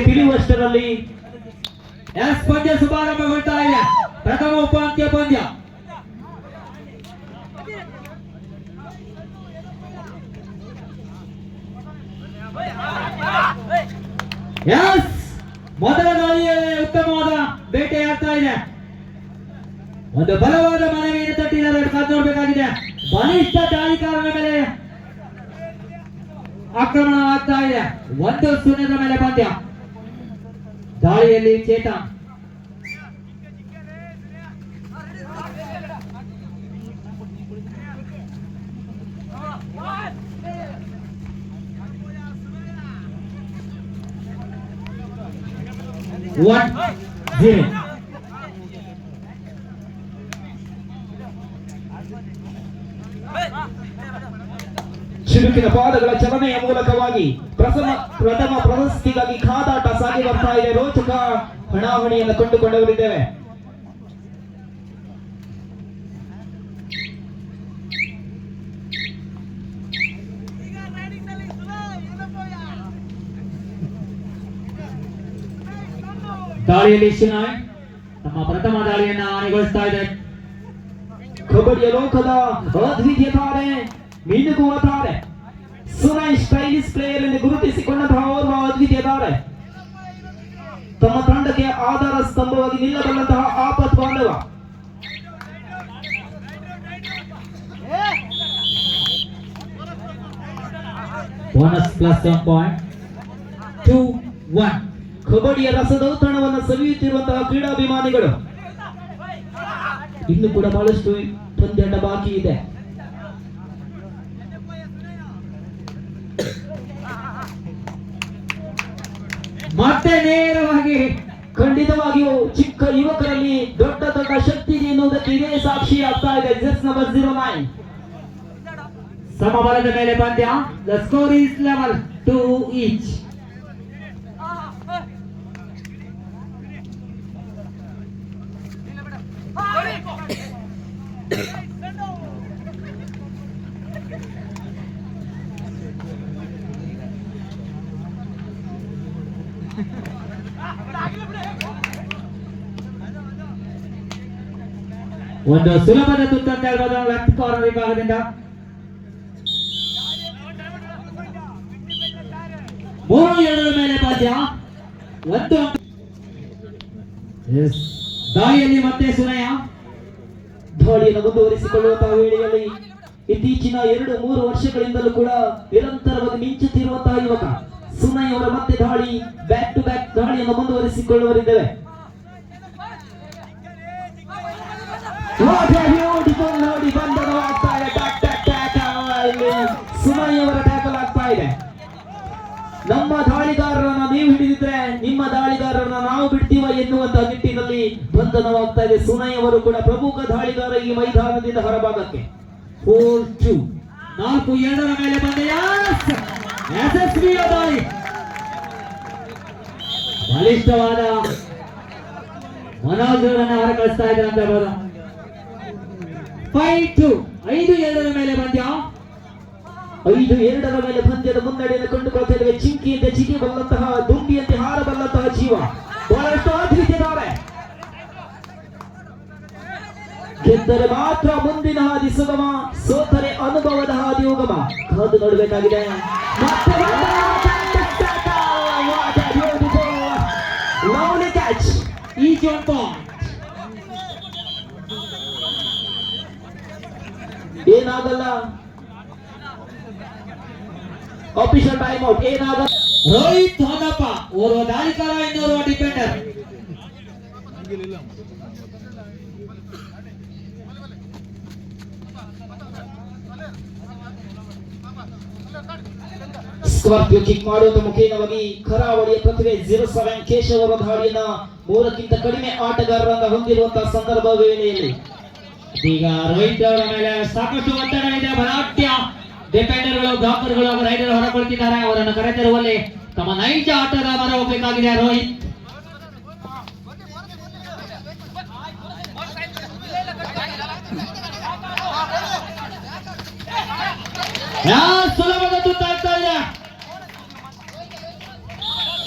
ತಿಳಿಯುವಷ್ಟರಲ್ಲಿ ಪಂದ್ಯ ಶುಭಾರಂಭಗೊಳ್ತಾ ಇದೆ. ಪ್ರಥಮ ಉಪಾಂತ್ಯ ಪಂದ್ಯ. ಮೊದಲ ದಾಳಿಯಲ್ಲಿ ಉತ್ತಮವಾದ ಬೇಟೆಯಾಗ್ತಾ ಇದೆ. ಒಂದು ಬಲವಾದ ಮನವಿಯನ್ನು ತಟ್ಟಿದ್ದಾರೆ, ಕಾದು ನೋಡಬೇಕಾಗಿದೆ. ಬಲಿಷ್ಠ ದಾಳಿಕಾರನ ಮೇಲೆ ಆಕ್ರಮಣ ಆಗ್ತಾ ಇದೆ. 1-0 ಮೇಲೆ ಪಂದ್ಯ. ದಾಳಿಯಲ್ಲಿ ಚೇತನ್. ಚಿರುಕಿನ ಪಾದಗಳ ಚಲನೆಯ ಮೂಲಕವಾಗಿ ಪ್ರಥಮ ಪ್ರಶಸ್ತಿಗಾಗಿ ಕಾದಾಟ ಸಾಗಿ ಬರ್ತಾ ಇದೆ. ರೋಚಕ ಹಣಾಹಣಿಯನ್ನು ಕಂಡುಕೊಂಡವರಿದ್ದೇವೆ. ದಾಳಿಯಲ್ಲಿ ಶಿನಾಯ್ ತಮ್ಮ ಪ್ರಥಮ ದಾಳಿಯನ್ನ ಆನೆಗೊಳಿಸ್ತಾ ಇದೆ. ಕಬಡ್ಡಿಯ ಲೋಕದ ಅದ್ವಿತೀಯ ತಾರೆ, ಮಿನುಗುವ ತಾರೆ, ಸುನೈ ಸ್ಟೈಲಿಶ್ ಪ್ಲೇಯರ್ ಎಂದು ಗುರುತಿಸಿಕೊಂಡಂತಹ ಓರ್ವ ಅದ್ವಿತೀಯ ತಾರೆ, ತಮ್ಮ ತಂಡಕ್ಕೆ ಆಧಾರ ಸ್ತಂಭವಾಗಿ ನಿಲ್ಲಬಲ್ಲಂತಹ ಆಪತ್ ಬಾಂಧವ. Bonus plus 1 point 2-1. ಕಬಡ್ಡಿಯ ರಸದೌತಣವನ್ನು ಸವಿಯುತ್ತಿರುವಂತಹ ಕ್ರೀಡಾಭಿಮಾನಿಗಳು. ಇನ್ನು ಕೂಡ ಬಹಳಷ್ಟು ಪಂದ್ಯಾಟ ಬಾಕಿ ಇದೆ. ಮತ್ತೆ ನೇರವಾಗಿ ಖಂಡಿತವಾಗಿಯೂ ಚಿಕ್ಕ ಯುವಕರಲ್ಲಿ ದೊಡ್ಡ ದೊಡ್ಡ ಶಕ್ತಿ ಎನ್ನುವುದಕ್ಕೆ ಇದೇ ಸಾಕ್ಷಿ ಆಗ್ತಾ ಇದೆ. ಜಸ್ಟ್ ನಂಬರ್ 09 ಸಮಬಲದ ಮೇಲೆ ಪಂದ್ಯ. The score is level 2 each. ಒಂದು ಸುಲಭದ ತುತ್ತಂತ ಹೇಳ್ಬೋದು ಲೆಫ್ಟ್ ಕಾರ್ನರ್ ವಿಭಾಗದಿಂದ. 3-2 ಮೇಲೆ ಪಂದ್ಯ. ದಾಳಿಯಲ್ಲಿ ಮತ್ತೆ ಸುನಯ ದಾಳಿಯನ್ನು ಮುಂದುವರಿಸಿಕೊಳ್ಳುವಂತಹ ವೇಳೆಯಲ್ಲಿ ಇತ್ತೀಚಿನ 2-3 ವರ್ಷಗಳಿಂದಲೂ ಕೂಡ ನಿರಂತರವಾಗಿ ಮಿಂಚುತ್ತಿರುವಂತಹ ಯುವಕ ಸುನೈ ಅವರ ಮತ್ತೆ ದಾಳಿ, ಬ್ಯಾಕ್ ಟು ಬ್ಯಾಕ್ ದಾಳಿಯನ್ನು ಮುಂದುವರಿಸಿಕೊಳ್ಳುವರಿದ್ದೇವೆ. ನೋಡಿ ಬಂಧನವಾಗ್ತಾ ಇದೆ. ಸುನೈ ಅವರ ಟ್ಯಾಕಲ್ ಆಗ್ತಾ ಇದೆ. ನಮ್ಮ ದಾಳಿಗಾರರನ್ನ ನೀವು ಹಿಡಿದಿದ್ರೆ ನಿಮ್ಮ ದಾಳಿಗಾರರನ್ನ ನಾವು ಬಿಡ್ತೀವ ಎನ್ನುವಂತಹ ನಿಟ್ಟಿನಲ್ಲಿ ಬಂಧನವಾಗ್ತಾ ಇದೆ. ಸುನೈ ಅವರು ಕೂಡ ಪ್ರಮುಖ ದಾಳಿಗಾರ ಈ ಮೈದಾನದಿಂದ ಹೊರಭಾಗಕ್ಕೆ. 4-2. 4-2 ಮೇಲೆ ಬಂದೆಯ ಯಶಸ್ವಿಯ ದಾಳಿ. ಬಲಿಷ್ಠವಾದ ಮನೋಜರನ್ನ ಹೊರಕಳಿಸ್ತಾ ಇದ್ದಾರೆ ಅಂತ ಹೇಳ್ಬೋದು. 5-2. 5-2 ಮೇಲೆ ಪಂದ್ಯ. 5-2 ಮೇಲೆ ಪಂದ್ಯದ ಮುನ್ನಡೆಯನ್ನು ಕಂಡುಕೊಳ್ತಾ ಇದ್ದೇವೆ. ಚಿಂಕಿಯಂತೆ ಚಿಗಿಬಲ್ಲಂತಹ, ದುಂಬಿಯಂತೆ ಹಾರಬಲ್ಲಂತಹ ಜೀವ ಬಹಳಷ್ಟು ಅದ್ವಿತೀಯದ್ದಾರೆ. ಗೆದ್ದರೆ ಮಾತ್ರ ಮುಂದಿನ ಹಾದಿ ಸುಗಮ, ಸೋತರೆ ಅನುಭವದ ಹಾದಿ ಉಗಮ. ಕಾದು ನೋಡಬೇಕಾಗಿದೆ. ಏನಾಗಲ್ಲ, ಆಫಿಷಿಯಲ್ ಟೈಮ್ ಔಟ್. ಏನಾಗಲ್ಲ. ರೋಹಿತ್ ಹೊನ್ನಪ್ಪ ಓರ್ವ ದಾಳಿಕಾರ, ಇನ್ನೋರ್ವ ಡಿಫೆಂಡರ್. ಸ್ಕಾರ್ಪಿಯೋ ಕಿಕ್ ಮಾಡುವಂತ ಮುಖೇನವಾಗಿ ಕರಾವಳಿಯ ಪ್ರತಿಭೆ 07 ಕೇಶವ್ ಅವರ ದಾಳಿಯನ್ನ 3ಕ್ಕಿಂತ ಕಡಿಮೆ ಆಟಗಾರರನ್ನ ಹೊಂದಿರುವಂತಹ ಸಂದರ್ಭ ವೇಳೆಯಲ್ಲಿ ಈಗ ರೋಹಿತ್ ಅವರ ಮೇಲೆ ಸಾಕಷ್ಟು ಒತ್ತಡ ಇದೆ. ಬಲಾಢ್ಯ ಡಿಫೆಂಡರ್ಗಳು, ಬ್ಲಾಕರ್ಗಳು ಹಾಗೂ ರೈಡರ್ ಹೊರಕೊಳ್ತಿದ್ದಾರೆ. ಅವರನ್ನು ಕರೆತರುವಲ್ಲಿ ತಮ್ಮ ನೈಜ ಆಟದ ಮರ ಹೋಗಬೇಕಾಗಿದೆ ರೋಹಿತ್. ಸುಲಭದ ತುತ್ತಾಗ್ತಾ ಇದೆ.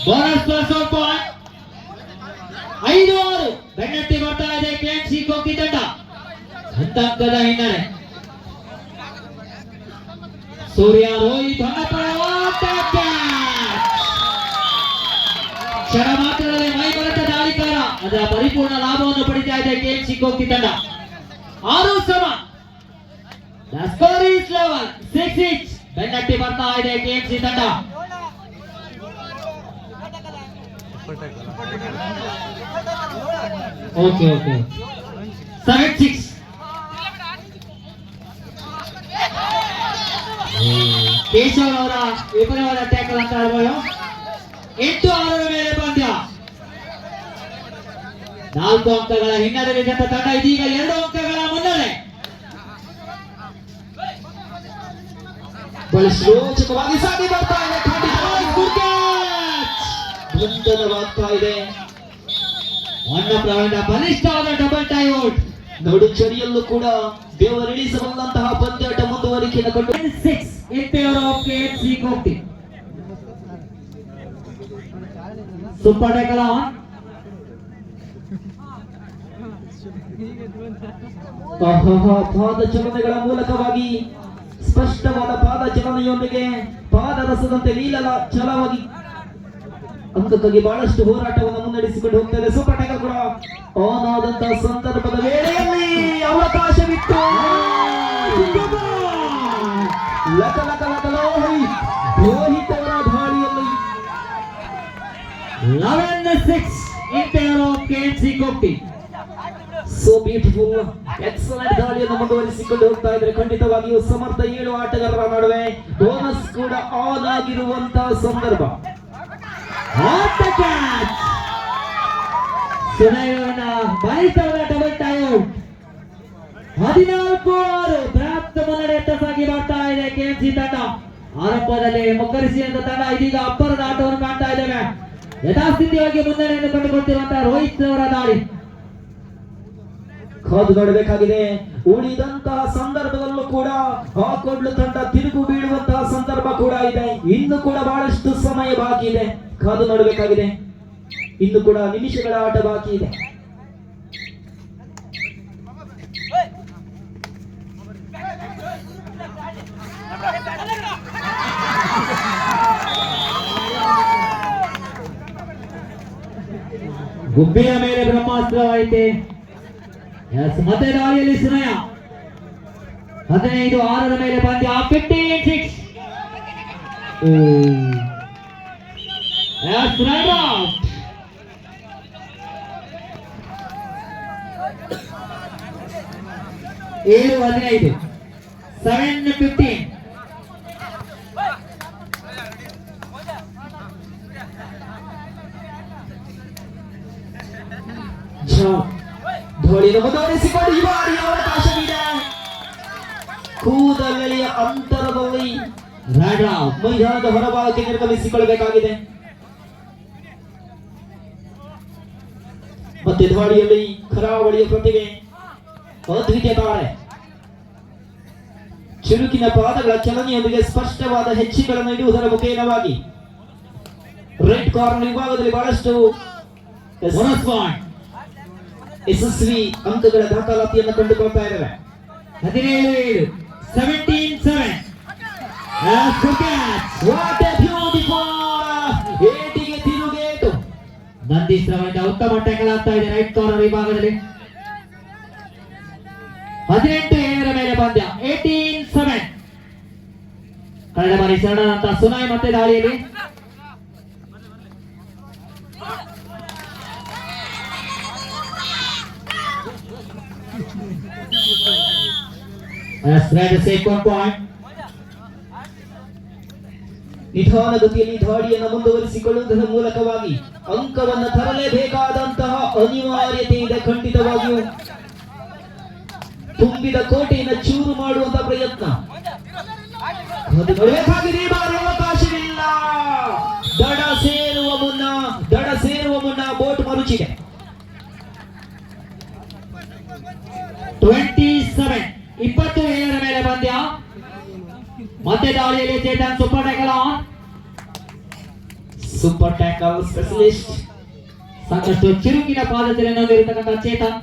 ಬೋನಸ್ ಪ್ಲಸ್ 1 ಪಾಯಿಂಟ್ 5-6 ಬೆನ್ನಟ್ಟಿ ಬರ್ತಾ ಇದೆ ಕೆಎಂಸಿ ಕೋಕಿ ತಂಡ ಹಂತ ಅಂಕದ ಹಿನ್ನಡೆ ಸೂರ್ಯ ರೋಹಿತ್ ಕ್ಷಣ ಮಾತ್ರದಲ್ಲಿ ಮೈ ಬರತ ದಾಳಿಕಾರ ಅದರ ಪರಿಪೂರ್ಣ ಲಾಭವನ್ನು ಪಡಿತಾ ಇದೆ ಕೆಎಂಸಿ ಕೋಕಿ ತಂಡ 6 ಸಮ The score is level 6-6 ಬೆನ್ನಟ್ಟಿ ಬರ್ತಾ ಇದೆ ಕೆಎಂಸಿ ತಂಡ ಓಕೆ 7-6 ಕೇಶವ್ ಅವರ ವಿಪರೀತ ಟ್ಯಾಕಲ್ ಅಂತ ಹೇಳ್ಬೋದು 8-6 ಮೇಲೆ ಪಂದ್ಯ 4 ಅಂಕಗಳ ಹಿನ್ನಡೆ ತಂಡ ಇದೀಗ 2 ಅಂಕಗಳ ಮುನ್ನಡೆ ರೋಚಕವಾಗಿ ಸಾಗಿ ಬರ್ತಾ ಇದೆ ಬಂಧನವಾಗ್ತಾ ಇದೆ ಪ್ರವೀಣ ಬಲಿಷ್ಠವಾದ ಡಬಲ್ ಟೈಔಟ್ ನಡು ಚಡಿಯಲ್ಲೂ ಕೂಡ ಬೆವರಿಳಿಸಬಲ್ಲಂತಹ ಪಂದ್ಯಾಟ ಮುಂದುವರಿಕೆಯನ್ನು ಕಂಡು 6 in favor of KFC Kokti. Super tackle on. ಪಾದ ಚಲನೆಗಳ ಮೂಲಕವಾಗಿ ಸ್ಪಷ್ಟವಾದ ಪಾದ ಚಲನೆಯೊಂದಿಗೆ ಪಾದರಸದಂತೆ ಛಲವಾಗಿ ಅಂಕಕ್ಕಾಗಿ ಬಹಳಷ್ಟು ಹೋರಾಟವನ್ನು ಮುನ್ನಡೆಸಿಕೊಂಡು ಹೋಗ್ತಾರೆ. ಸೂಪರ್ ಟ್ಯಾಕಲ್ ಕೂಡ ಆನ್ ಆದಂತಹ ಸಂದರ್ಭದ ವೇಳೆಯಲ್ಲಿ ಅವಕಾಶವಿತ್ತು. ರೋಹಿತ್ ಅವರ ದಾಳಿಯಲ್ಲಿ 11-6 in favor of KFC Kokti. So beautiful excellent ದಾಳಿಯನ್ನು ಮುಂದುವರಿಸಿಕೊಂಡು ಹೋಗ್ತಾ ಇದ್ರೆ ಖಂಡಿತವಾಗಿಯೂ ಸಮರ್ಥ 7 ಆಟಗಾರರ ನಡುವೆ ಬೋನಸ್ ಕೂಡ ಆನ್ ಆಗಿರುವಂತಹ ಸಂದರ್ಭ. ಡಬಲ್ ಟೈಔಟ್ 14-6 ಪ್ರಾಪ್ತ ಮುನ್ನಡೆಯತ್ತ ಸಾಗಿ ಬರ್ತಾ ಇದೆ ಕೆಎಂಸಿ ತಂಡ. ಆರಂಭದಲ್ಲಿ ಮುಕ್ಕರಿಸಿದಂತ ತಂಡ ಇದೀಗ ಅಬ್ಬರದ ಆಟವನ್ನು ಕಾಣ್ತಾ ಇದ್ದೇವೆ. ಯಥಾಸ್ಥಿತಿಯಾಗಿ ಮುನ್ನಡೆಯನ್ನು ಕಂಡುಕೊಳ್ತಿರುವಂತಹ ರೋಹಿತ್ ಅವರ ದಾಳಿ ಕಾದು ನೋಡಬೇಕಾಗಿದೆ. ಉಳಿದಂತಹ ಸಂದರ್ಭದಲ್ಲೂ ಕೂಡ ಹಾಕೊಡ್ಲು ತಂಡ ತಿರುಗು ಬೀಳುವಂತಹ ಸಂದರ್ಭ ಕೂಡ ಇದೆ. ಇನ್ನು ಕೂಡ ಬಹಳಷ್ಟು ಸಮಯ ಬಾಕಿ ಇದೆ, ಕಾದು ನೋಡಬೇಕಾಗಿದೆ. ಇನ್ನು ಕೂಡ ನಿಮಿಷಗಳ ಆಟ ಬಾಕಿ ಇದೆ. ಗುಬ್ಬಿಯ ಮೇಲೆ ಬ್ರಹ್ಮಾಸ್ತ್ರವಾಯಿತೆ. ಮತ್ತೆ ದಾಳಿಯಲ್ಲಿ ಸುನಯ 15-6 ಮೇಲೆ ಪಂದ್ಯ 15-6. That's right out. ಏಳು 15 7-15. ಧೋಳಿಯನ್ನು ಮುಂದುವರಿಸಿಕೊಂಡು ಈ ಬಾರಿ ಅವಕಾಶವಿದೆ. ಕೂದಲೆಳೆಯ ಅಂತರದಲ್ಲಿ ಮೈದಾನದ ಹೊರಭಾಗಕ್ಕೆ ನಿರ್ಗಮಿಸಿಕೊಳ್ಳಬೇಕಾಗಿದೆ. ಮತ್ತೆ ದಾಳಿಯಲ್ಲಿ ಕರಾವಳಿಯ ಪ್ರತಿಭೆ ಅದ್ವಿತೀಯ ತಾರೆ. ಚುರುಕಿನ ಪಾದಗಳ ಚಲನೆಯೊಂದಿಗೆ ಸ್ಪಷ್ಟವಾದ ಹೆಜ್ಜೆಗಳನ್ನು ಇಡುವುದರ ಮುಖೇನವಾಗಿ ರೆಡ್ ಕಾರ್ನರ್ ವಿಭಾಗದಲ್ಲಿ ಬಹಳಷ್ಟು ಯಶಸ್ವಿ ಅಂಕಗಳ ದಾಖಲಾತಿಯನ್ನು ಕಂಡುಕೊಳ್ತಾ ಇದ್ದಾರೆ. 17-7 17-7. ಏಟಿಗೆ ತಿರುಗೇಟು. ನಂದೀಶ್ರವರಿಂದ ಉತ್ತಮ ಟ್ಯಾಕಲ್ ಆಗ್ತಾ ಇದೆ ರೈಟ್ ಕಾರ್ನರ್ ವಿಭಾಗದಲ್ಲಿ. 18-7 ಮೇಲೆ ಪಂದ್ಯ 18-7. ಕಳೆದ ಬಾರಿ ಶರಣರಂತ ಸುನಾಯ್ ಮತ್ತೆ ದಾಳಿಯಲ್ಲಿ ನಿಧಾನಗತಿಯಲ್ಲಿ ದಾಳಿಯನ್ನು ಮುಂದುವರಿಸಿಕೊಳ್ಳುವುದರ ಮೂಲಕವಾಗಿ ಅಂಕವನ್ನು ತರಲೇಬೇಕಾದಂತಹ ಅನಿವಾರ್ಯತೆ ಇದೆ. ಖಂಡಿತವಾಗಿಯೂ ತುಂಬಿದ ಕೋಟೆಯನ್ನು ಚೂರು ಮಾಡುವಂತಹ ಪ್ರಯತ್ನ ಅವಕಾಶವಿಲ್ಲ. ದಡ ಸೇರುವ ಮುನ್ನ ಬೋಟ್ ಮರುಚಿದೆ. 27 ಮೇಲೆ ಪಂದ್ಯ. ಮತ್ತೆ ದಾಳಿಯಲ್ಲಿ Chetan super tackle on. Super tackle specialist. ಸಾಕಷ್ಟು ಚಿರುಕಿನ ಪಾದಚಲನೆ ಹೊಂದಿರತಕ್ಕಂಥ ಚೇತನ್.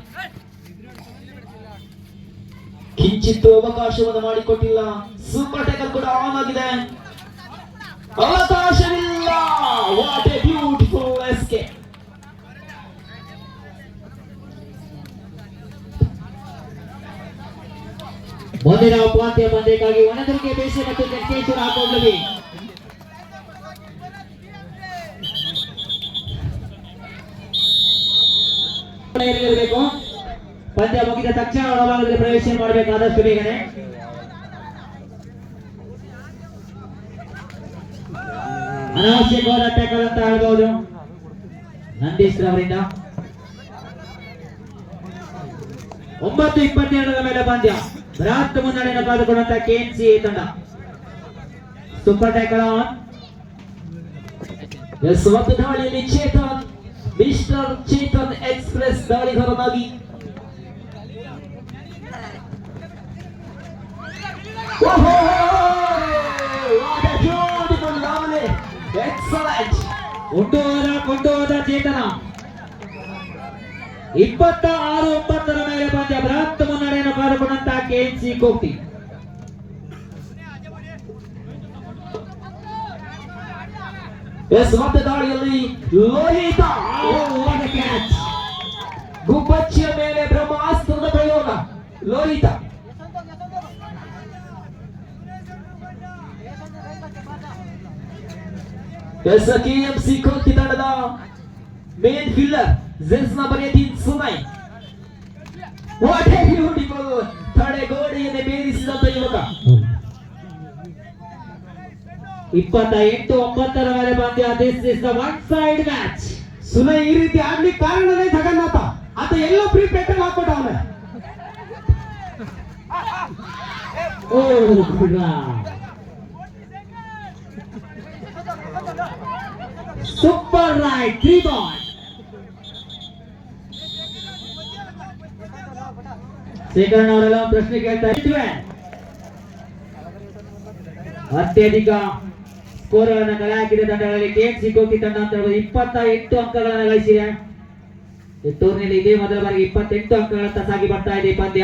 ಕಿಂಚಿತ್ತು ಅವಕಾಶವನ್ನು ಮಾಡಿಕೊಟ್ಟಿಲ್ಲ. ಸೂಪರ್ ಟ್ಯಾಕಲ್ ಕೂಡ ಆನ್ ಆಗಿದೆ. ಅವಕಾಶವಿಲ್ಲ. What a beautiful escape. ಮುಂದಿನ ಉಪಾಂತ್ಯ ಪಂದ್ಯಕ್ಕಾಗಿ ಒಣದುರ್ಗೆ ಬೇಸೆ ಮತ್ತು ಜಕ್ಕೇಶ್ವರ ಹಾಕೊಳ್ಳಿ. ಇರಬೇಕು. ಪಂದ್ಯ ಮುಗಿದ ತಕ್ಷಣ ಒಳಭಾಗದಲ್ಲಿ ಪ್ರವೇಶ ಮಾಡಬೇಕಾದಷ್ಟು ಬೇಗನೆ. ಅನಾವಶ್ಯಕವಾದ ಟ್ಯಾಕಲ್ ಅಂತ ಹೇಳ್ಬಹುದು ನಂದೀಶ್ ರವರಿಂದ. 9:22 ಮೇಲೆ ಪಂದ್ಯ. ಬೃಹತ್ ಮುನ್ನಡೆಯನ್ನು ಕಾದುಕೊಂಡಂತ ಕೆಎಂಸಿ ತಂಡ. Super tackle on. ಒಂದು ದಾಳಿಯಲ್ಲಿ ಚೇತನ್, ಮಿಸ್ಟರ್ ಚೇತನ್ ಎಕ್ಸ್ಪ್ರೆಸ್ ದಾಳಿಗಾರನಾಗಿ ಕೊಂಡು ಹೋದ ಚೇತನ. 26-9 ಮೇಲೆ ಪಂದ್ಯ. ಬೃಹತ್ ಮುನ್ನಡೆಯನ್ನು ಕಾದುಕೊಂಡಂತ ಕೆಎಂಸಿ ಕೋಕ್ಟಿ. ಮತ್ತೆ ದಾಳಿಯಲ್ಲಿ ಲೋಹಿತ ಗುಬ್ಬಚ್ಚಿಯ ಮೇಲೆ ಬ್ರಹ್ಮಾಸ್ತ್ರದ ಪ್ರಯೋಗ. ಲೋಹಿತ ಕೆಎಂಸಿ ಕೋಕ್ಟಿ ತಂಡದ ಮೇನ್ ಫಿಲ್ಲರ್ ಜೆನ್ಸ್ ನಂಬರ್ 18 ಸುನೈ. What a beautiful. ತಡೆಗೋಡೆಯನ್ನು ಬೇರಿಸಿದಂತ ಯುವಕ. 28-9 ಮೇಲೆ ಪಂದ್ಯ. This is the one side match. ಸುನೈ ಈ ರೀತಿ ಆಗ್ಲಿಕ್ಕೆ ಕಾರಣನೇ ಜಗನ್ನಾಥ. ಆತ ಎಲ್ಲೋ ಪ್ರೀ ಪೆಟ್ರೋಲ್ ಹಾಕ್ಬಿಟ್ಟ ಅವನೇ. Super right 3 ball. ಶೇಖರಣ್ಣ ಅವರೆಲ್ಲ ಪ್ರಶ್ನೆ ಕೇಳ್ತಾ ಇದ್ವಿ. ಅತ್ಯಧಿಕ ಸ್ಕೋರ್ಗಳನ್ನು ಕಲೆ ಹಾಕಿದ ತಂಡಗಳಲ್ಲಿ ಕೆಎಂಸಿ ಕೋಕಿ ತಂಡ ಅಂತ ಹೇಳುವುದು 28 ಅಂಕಗಳನ್ನು ಗಳಿಸಿದೆ. ಈ ಟೂರ್ನಿಯಲ್ಲಿ ಇದೇ ಮೊದಲ ಬಾರಿಗೆ 28 ಅಂಕಗಳತ್ತ ಸಾಗಿ ಬರ್ತಾ ಇದೆ ಈ ಪಂದ್ಯ.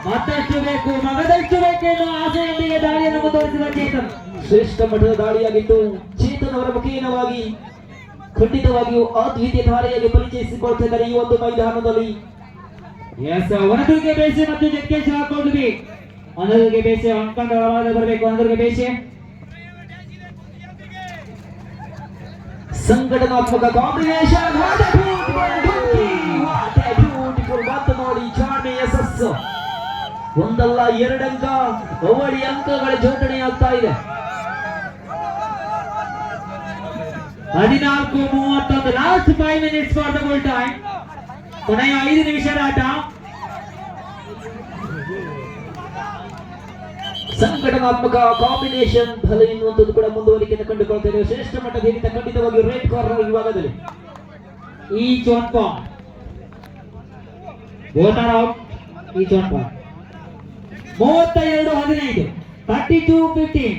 ಮತ್ತಷ್ಟು ಬೇಕು, ಮಗದಷ್ಟು ಬೇಕೆನ್ನುವ ಆಸೆಯೊಂದಿಗೆ ದಾಳಿಯನ್ನು ಮುಂದುವರಿಸಿದ ಚೇತನ್. ಶ್ರೇಷ್ಠ ಮಟ್ಟದ ದಾಳಿಯಾಗಿತ್ತು. ಚೇತನ್ ಅವರ ಮುಖೇನವಾಗಿ ಖಂಡಿತವಾಗಿಯೂ ಅದ್ವಿತೀಯ ಧಾರೆಯಾಗಿ ಪರಿಚಯಿಸಿಕೊಳ್ತಿದ್ದಾರೆ ಈ ಒಂದು ಮೈದಾನದಲ್ಲಿ. ಒಣದುರ್ಗೆ ಬೇಸೆ ಮತ್ತು ಜಕ್ಕೇಶ್ ಹಾಕೊಂಡ್ವಿ. ಒಣದುರ್ಗೆ ಬೇಸೆ ಅಂಕಂಡ ಒಳಭಾಗ ಬರಬೇಕು. ಒಣದುರ್ಗೆ ಬೇಸೆ ಸಂಘಟನಾತ್ಮಕ ಕಾಂಬಿನೇಷನ್. ಮತ್ತು ನೋಡಿ ಚಾಣೆ ಯಶಸ್ಸು. ಒಂದಲ್ಲ 2 ಅಂಕ, ಅವಳಿ ಅಂಕಗಳ ಜೋಡಣೆ ಆಗ್ತಾ ಇದೆ. 14-31. Last 5 minutes for the goal time. ಕೊನೆಯ 5 ನಿಮಿಷದ ಆಟ. ಸಂಘಟನಾತ್ಮಕ ಕಾಂಬಿನೇಷನ್ ಬಲ ಎನ್ನುವಂಥದ್ದು ಕೂಡ ಮುಂದುವರಿಕೆಯನ್ನು ಕಂಡುಕೊಳ್ತೇವೆ. ಶ್ರೇಷ್ಠ ಮಟ್ಟದ ಹಿಡಿತ ಖಂಡಿತವಾಗಿ ರೆಡ್ ಕಾರ್ನರ್ ವಿಭಾಗದಲ್ಲಿ. Each one point. Both are out. Each one point. 32-15. 32-15.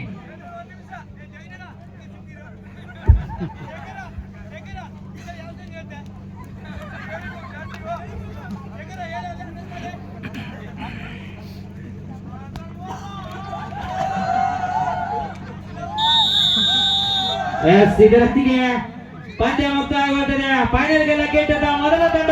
ಇದರೊತ್ತಿಗೆ ಪಂದ್ಯ ಮುಕ್ತಾಯವಾಗುತ್ತದೆ. ಫೈನಲ್ ಗೆ ಲಗ್ಗೆಟ್ಟದ ಮೊದಲ ತಂಡ